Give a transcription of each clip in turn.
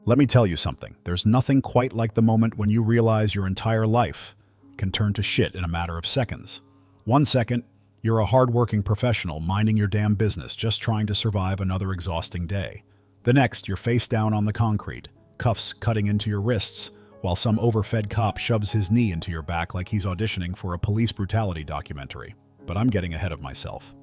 Let me tell you something. There's nothing quite like the moment when you realize your entire life can turn to shit in a matter of seconds. 1 second, you're a hardworking professional minding your damn business, just trying to survive another exhausting day. The next, you're face down on the concrete, cuffs cutting into your wrists, while some overfed cop shoves his knee into your back like he's auditioning for a police brutality documentary. But I'm getting ahead of myself.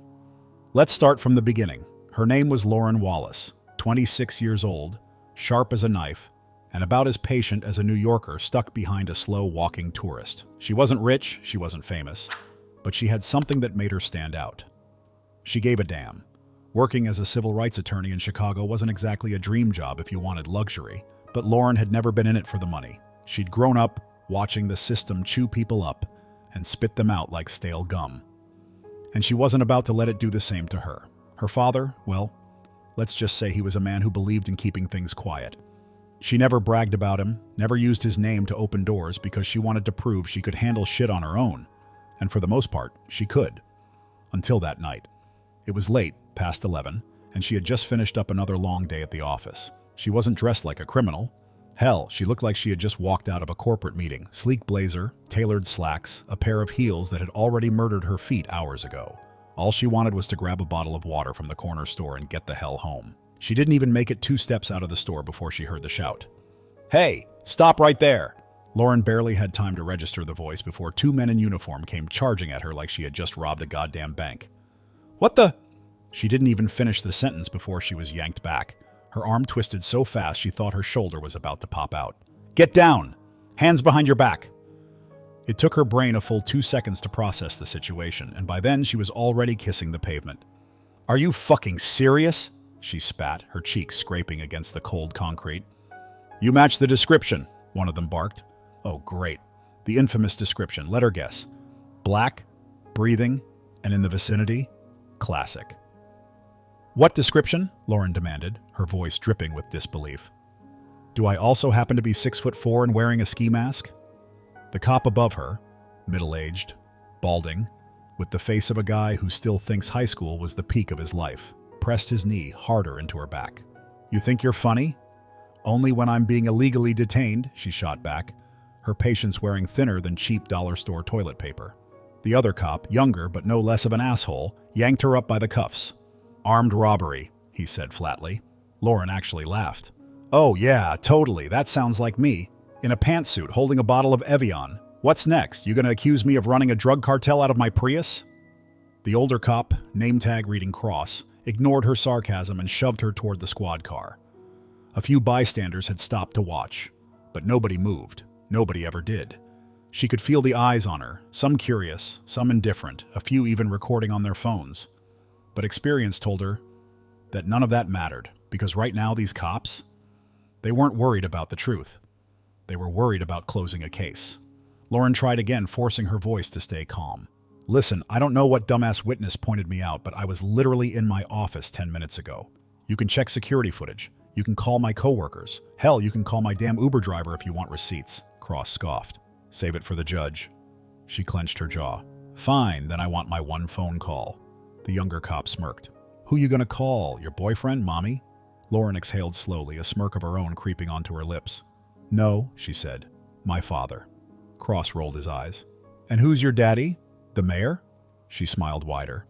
Let's start from the beginning. Her name was Lauren Wallace, 26 years old, sharp as a knife, and about as patient as a New Yorker stuck behind a slow-walking tourist. She wasn't rich, she wasn't famous, but she had something that made her stand out. She gave a damn. Working as a civil rights attorney in Chicago wasn't exactly a dream job if you wanted luxury, but Lauren had never been in it for the money. She'd grown up watching the system chew people up and spit them out like stale gum. And she wasn't about to let it do the same to her. Her father, well, let's just say he was a man who believed in keeping things quiet. She never bragged about him, never used his name to open doors because she wanted to prove she could handle shit on her own. And for the most part, she could. Until that night. It was late, past 11, and she had just finished up another long day at the office. She wasn't dressed like a criminal. Hell, she looked like she had just walked out of a corporate meeting. Sleek blazer, tailored slacks, a pair of heels that had already murdered her feet hours ago. All she wanted was to grab a bottle of water from the corner store and get the hell home. She didn't even make it 2 steps out of the store before she heard the shout. "Hey, stop right there!" Lauren barely had time to register the voice before 2 men in uniform came charging at her like she had just robbed a goddamn bank. "What the?" She didn't even finish the sentence before she was yanked back. Her arm twisted so fast she thought her shoulder was about to pop out. "Get down! Hands behind your back!" It took her brain a full 2 seconds to process the situation, and by then she was already kissing the pavement. "Are you fucking serious?" she spat, her cheeks scraping against the cold concrete. "You match the description," one of them barked. Oh, great. The infamous description. Let her guess. Black, breathing, and in the vicinity? Classic. "What description?" Lauren demanded, her voice dripping with disbelief. "Do I also happen to be 6'4" and wearing a ski mask?" The cop above her, middle-aged, balding, with the face of a guy who still thinks high school was the peak of his life, pressed his knee harder into her back. "You think you're funny?" "Only when I'm being illegally detained," she shot back, her patience wearing thinner than cheap dollar store toilet paper. The other cop, younger but no less of an asshole, yanked her up by the cuffs. "Armed robbery," he said flatly. Lauren actually laughed. "Oh yeah, totally, that sounds like me. In a pantsuit holding a bottle of Evian. What's next? You gonna accuse me of running a drug cartel out of my Prius?" The older cop, name tag reading Cross, ignored her sarcasm and shoved her toward the squad car. A few bystanders had stopped to watch, but nobody moved. Nobody ever did. She could feel the eyes on her, some curious, some indifferent, a few even recording on their phones. But experience told her that none of that mattered, because right now these cops, they weren't worried about the truth. They were worried about closing a case. Lauren tried again, forcing her voice to stay calm. "Listen, I don't know what dumbass witness pointed me out, but I was literally in my office 10 minutes ago. You can check security footage. You can call my coworkers. Hell, you can call my damn Uber driver if you want receipts." Cross scoffed. "Save it for the judge." She clenched her jaw. "Fine, then I want my one phone call." The younger cop smirked. "Who you gonna call? Your boyfriend, mommy?" Lauren exhaled slowly, a smirk of her own creeping onto her lips. "No," she said. "My father." Cross rolled his eyes. "And who's your daddy? The mayor?" She smiled wider.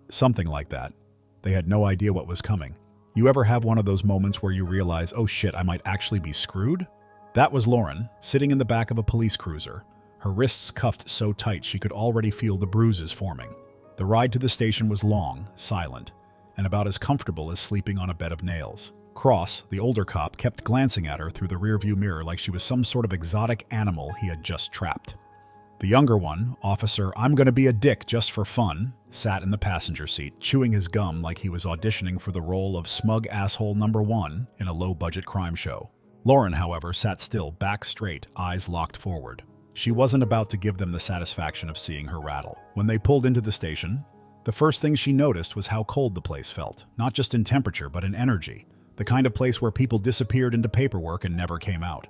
"Something like that." They had no idea what was coming. You ever have one of those moments where you realize, oh shit, I might actually be screwed? That was Lauren, sitting in the back of a police cruiser, her wrists cuffed so tight she could already feel the bruises forming. The ride to the station was long, silent, and about as comfortable as sleeping on a bed of nails. Cross, the older cop, kept glancing at her through the rearview mirror like she was some sort of exotic animal he had just trapped. The younger one, Officer I'm gonna be a dick just for fun, sat in the passenger seat, chewing his gum like he was auditioning for the role of smug asshole number 1 in a low-budget crime show. Lauren, however, sat still, back straight, eyes locked forward. She wasn't about to give them the satisfaction of seeing her rattle. When they pulled into the station, the first thing she noticed was how cold the place felt, not just in temperature but in energy, the kind of place where people disappeared into paperwork and never came out.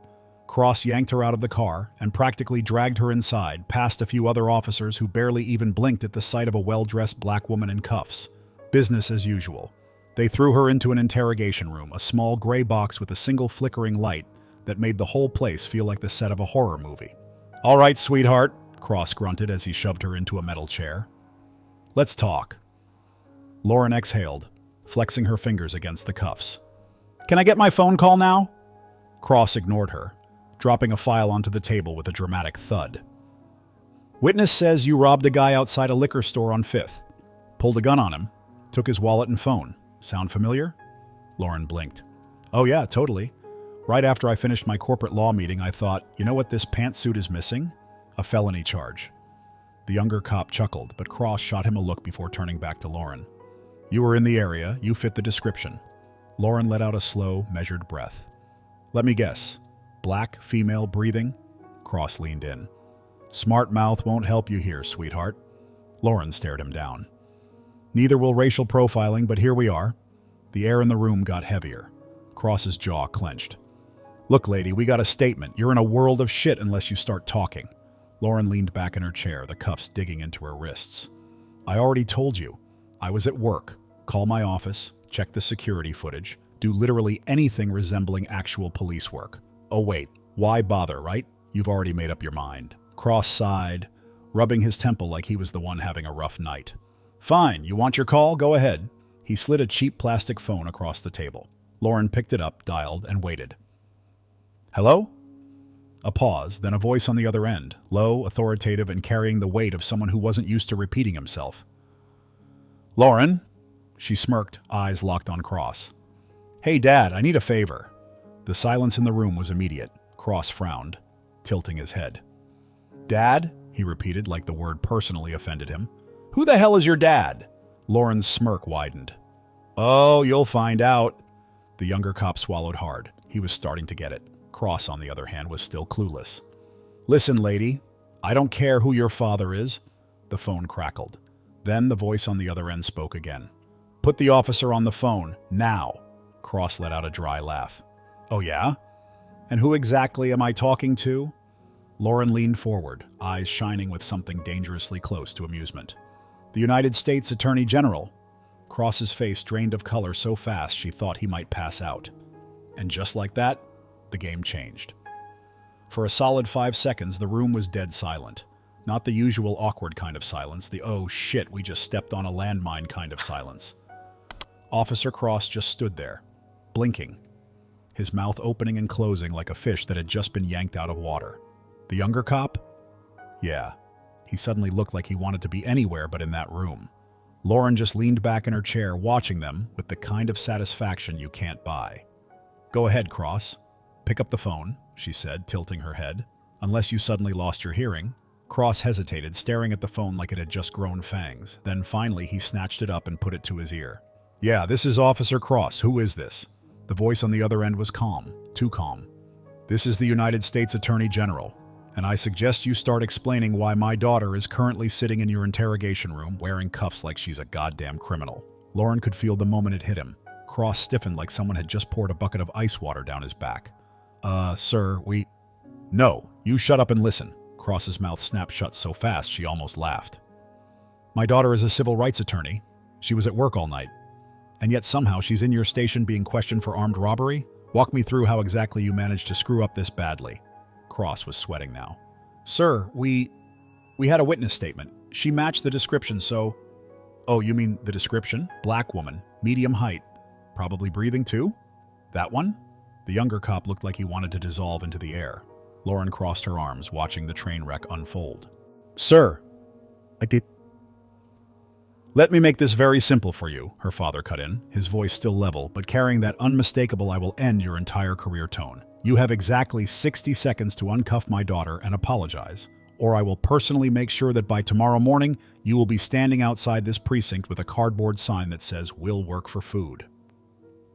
Cross yanked her out of the car and practically dragged her inside, past a few other officers who barely even blinked at the sight of a well-dressed black woman in cuffs. Business as usual. They threw her into an interrogation room, a small gray box with a single flickering light that made the whole place feel like the set of a horror movie. "All right, sweetheart," Cross grunted as he shoved her into a metal chair. "Let's talk." Lauren exhaled, flexing her fingers against the cuffs. "Can I get my phone call now?" Cross ignored her, dropping a file onto the table with a dramatic thud. "Witness says you robbed a guy outside a liquor store on 5th. Pulled a gun on him, took his wallet and phone. Sound familiar?" Lauren blinked. "Oh yeah, totally. Right after I finished my corporate law meeting, I thought, you know what this pantsuit is missing? A felony charge." The younger cop chuckled, but Cross shot him a look before turning back to Lauren. "You were in the area. You fit the description." Lauren let out a slow, measured breath. "Let me guess. Black, female, breathing?" Cross leaned in. "Smart mouth won't help you here, sweetheart." Lauren stared him down. "Neither will racial profiling, but here we are." The air in the room got heavier. Cross's jaw clenched. "Look, lady, we got a statement. You're in a world of shit unless you start talking." Lauren leaned back in her chair, the cuffs digging into her wrists. "I already told you. I was at work. Call my office, check the security footage, do literally anything resembling actual police work. Oh wait, why bother, right? You've already made up your mind." Cross sighed, rubbing his temple like he was the one having a rough night. "Fine, you want your call? Go ahead." He slid a cheap plastic phone across the table. Lauren picked it up, dialed, and waited. "Hello?" A pause, then a voice on the other end, low, authoritative, and carrying the weight of someone who wasn't used to repeating himself. "Lauren?" She smirked, eyes locked on Cross. "Hey, Dad, I need a favor." The silence in the room was immediate. Cross frowned, tilting his head. "Dad?" he repeated like the word personally offended him. "Who the hell is your dad?" Lauren's smirk widened. "Oh, you'll find out." The younger cop swallowed hard. He was starting to get it. Cross, on the other hand, was still clueless. "Listen, lady, I don't care who your father is." The phone crackled. Then the voice on the other end spoke again. "Put the officer on the phone, now." Cross let out a dry laugh. "Oh yeah? And who exactly am I talking to?" Lauren leaned forward, eyes shining with something dangerously close to amusement. "The United States Attorney General." Cross's face drained of color so fast she thought he might pass out. And just like that, the game changed. For a solid 5 seconds, the room was dead silent. Not the usual awkward kind of silence, the "oh shit, we just stepped on a landmine" kind of silence. Officer Cross just stood there, blinking, his mouth opening and closing like a fish that had just been yanked out of water. The younger cop? Yeah, he suddenly looked like he wanted to be anywhere but in that room. Lauren just leaned back in her chair, watching them with the kind of satisfaction you can't buy. "Go ahead, Cross. Pick up the phone," she said, tilting her head. "Unless you suddenly lost your hearing." Cross hesitated, staring at the phone like it had just grown fangs. Then finally he snatched it up and put it to his ear. "Yeah, this is Officer Cross. Who is this?" The voice on the other end was calm, too calm. "This is the United States Attorney General, and I suggest you start explaining why my daughter is currently sitting in your interrogation room wearing cuffs like she's a goddamn criminal." Lauren could feel the moment it hit him. Cross stiffened like someone had just poured a bucket of ice water down his back. Sir, we..." "No, you shut up and listen." Cross's mouth snapped shut so fast she almost laughed. "My daughter is a civil rights attorney. She was at work all night. And yet somehow she's in your station being questioned for armed robbery? Walk me through how exactly you managed to screw up this badly." Cross was sweating now. "Sir, we had a witness statement. She matched the description, so..." "Oh, you mean the description? Black woman, medium height, probably breathing too? That one?" The younger cop looked like he wanted to dissolve into the air. Lauren crossed her arms, watching the train wreck unfold. "Sir, I did..." "Let me make this very simple for you," her father cut in, his voice still level, but carrying that unmistakable "I will end your entire career" tone. "You have exactly 60 seconds to uncuff my daughter and apologize, or I will personally make sure that by tomorrow morning you will be standing outside this precinct with a cardboard sign that says, 'Will work for food.'"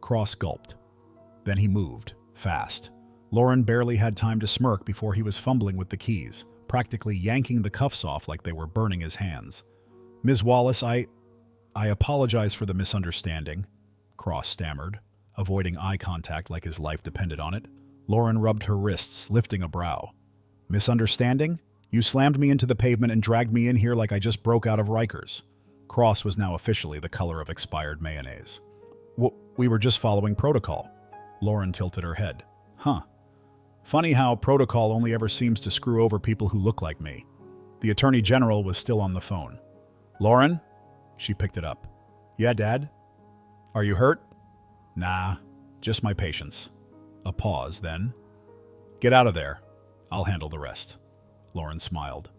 Cross gulped. Then he moved, fast. Lauren barely had time to smirk before he was fumbling with the keys, practically yanking the cuffs off like they were burning his hands. "Ms. Wallace, I apologize for the misunderstanding," Cross stammered, avoiding eye contact like his life depended on it. Lauren rubbed her wrists, lifting a brow. "Misunderstanding? You slammed me into the pavement and dragged me in here like I just broke out of Rikers." Cross was now officially the color of expired mayonnaise. We were just following protocol. Lauren tilted her head. Huh. Funny how protocol only ever seems to screw over people who look like me. The Attorney General was still on the phone. Lauren? She picked it up. Yeah, Dad? Are you hurt? Nah, just my patience. A pause, then. Get out of there. I'll handle the rest. Lauren smiled.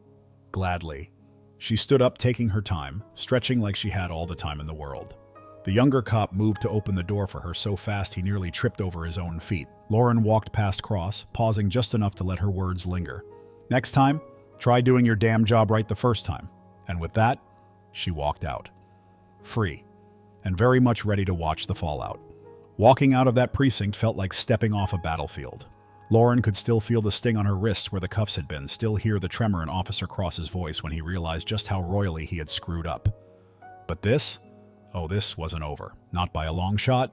Gladly. She stood up, taking her time, stretching like she had all the time in the world. The younger cop moved to open the door for her so fast he nearly tripped over his own feet. Lauren walked past Cross, pausing just enough to let her words linger. Next time, try doing your damn job right the first time. And with that, she walked out. Free, and very much ready to watch the fallout. Walking out of that precinct felt like stepping off a battlefield. Lauren could still feel the sting on her wrists where the cuffs had been, still hear the tremor in Officer Cross's voice when he realized just how royally he had screwed up. But this? Oh, this wasn't over. Not by a long shot.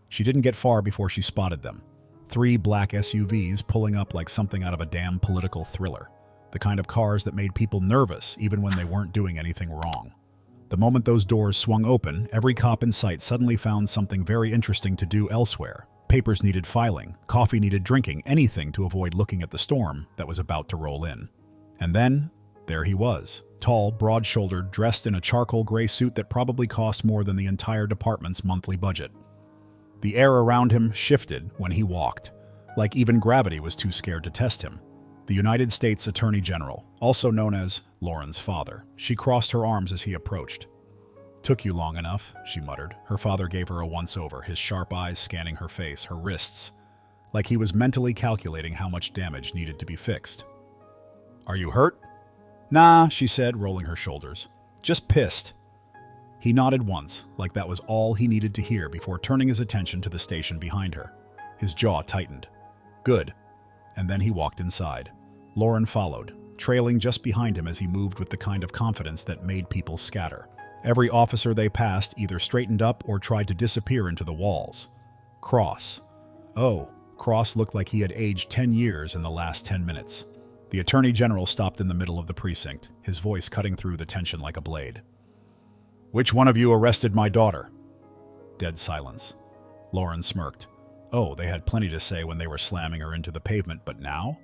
She didn't get far before she spotted them. 3 black SUVs pulling up like something out of a damn political thriller. The kind of cars that made people nervous even when they weren't doing anything wrong. The moment those doors swung open, every cop in sight suddenly found something very interesting to do elsewhere. Papers needed filing, coffee needed drinking, anything to avoid looking at the storm that was about to roll in. And then, there he was, tall, broad-shouldered, dressed in a charcoal gray suit that probably cost more than the entire department's monthly budget. The air around him shifted when he walked, like even gravity was too scared to test him. The United States Attorney General, also known as Lauren's father. She crossed her arms as he approached. Took you long enough, she muttered. Her father gave her a once-over, his sharp eyes scanning her face, her wrists, like he was mentally calculating how much damage needed to be fixed. Are you hurt? Nah, she said, rolling her shoulders. Just pissed. He nodded once, like that was all he needed to hear before turning his attention to the station behind her. His jaw tightened. Good. And then he walked inside. Lauren followed, trailing just behind him as he moved with the kind of confidence that made people scatter. Every officer they passed either straightened up or tried to disappear into the walls. Cross. Oh, Cross looked like he had aged 10 years in the last 10 minutes. The Attorney General stopped in the middle of the precinct, his voice cutting through the tension like a blade. Which one of you arrested my daughter? Dead silence. Lauren smirked. Oh, they had plenty to say when they were slamming her into the pavement, but now?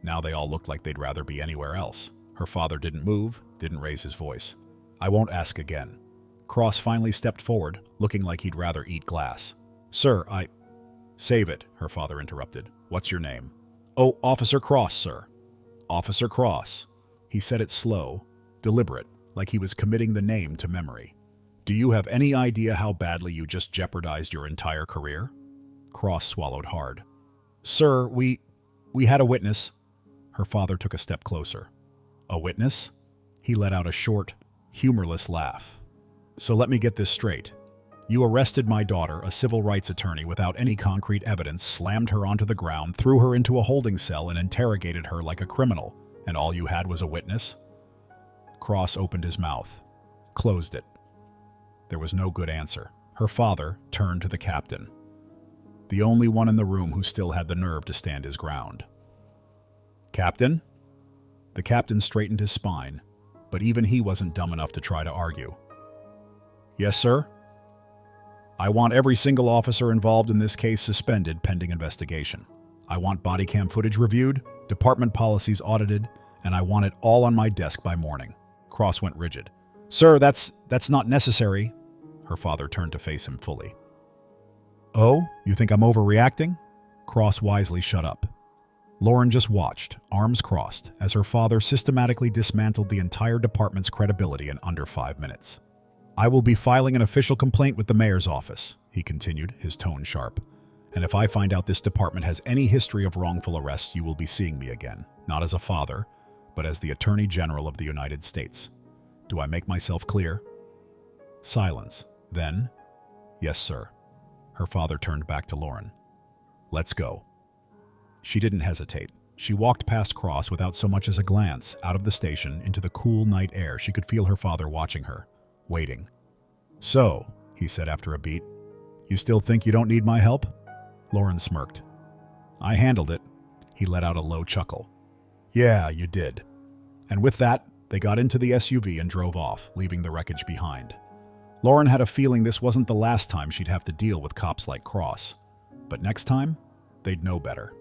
Now they all looked like they'd rather be anywhere else. Her father didn't move, didn't raise his voice. I won't ask again. Cross finally stepped forward, looking like he'd rather eat glass. Sir, Save it, her father interrupted. What's your name? Oh, Officer Cross, sir. Officer Cross. He said it slow, deliberate, like he was committing the name to memory. Do you have any idea how badly you just jeopardized your entire career? Cross swallowed hard. Sir, we had a witness. Her father took a step closer. A witness? He let out a short, humorless laugh. So let me get this straight. You arrested my daughter, a civil rights attorney, without any concrete evidence, slammed her onto the ground, threw her into a holding cell, and interrogated her like a criminal, and all you had was a witness? Cross opened his mouth, closed it. There was no good answer. Her father turned to the captain, the only one in the room who still had the nerve to stand his ground. Captain? The captain straightened his spine, but even he wasn't dumb enough to try to argue. Yes, sir? I want every single officer involved in this case suspended pending investigation. I want body cam footage reviewed, department policies audited, and I want it all on my desk by morning. Cross went rigid. Sir, that's not necessary. Her father turned to face him fully. Oh, you think I'm overreacting? Cross wisely shut up. Lauren just watched, arms crossed, as her father systematically dismantled the entire department's credibility in under 5 minutes. I will be filing an official complaint with the mayor's office, he continued, his tone sharp. And if I find out this department has any history of wrongful arrests, you will be seeing me again, not as a father, but as the Attorney General of the United States. Do I make myself clear? Silence. Then, yes, sir. Her father turned back to Lauren. Let's go. She didn't hesitate. She walked past Cross without so much as a glance, out of the station, into the cool night air. She could feel her father watching her, waiting. So, he said after a beat, you still think you don't need my help? Lauren smirked. I handled it. He let out a low chuckle. Yeah, you did. And with that, they got into the SUV and drove off, leaving the wreckage behind. Lauren had a feeling this wasn't the last time she'd have to deal with cops like Cross. But next time, they'd know better.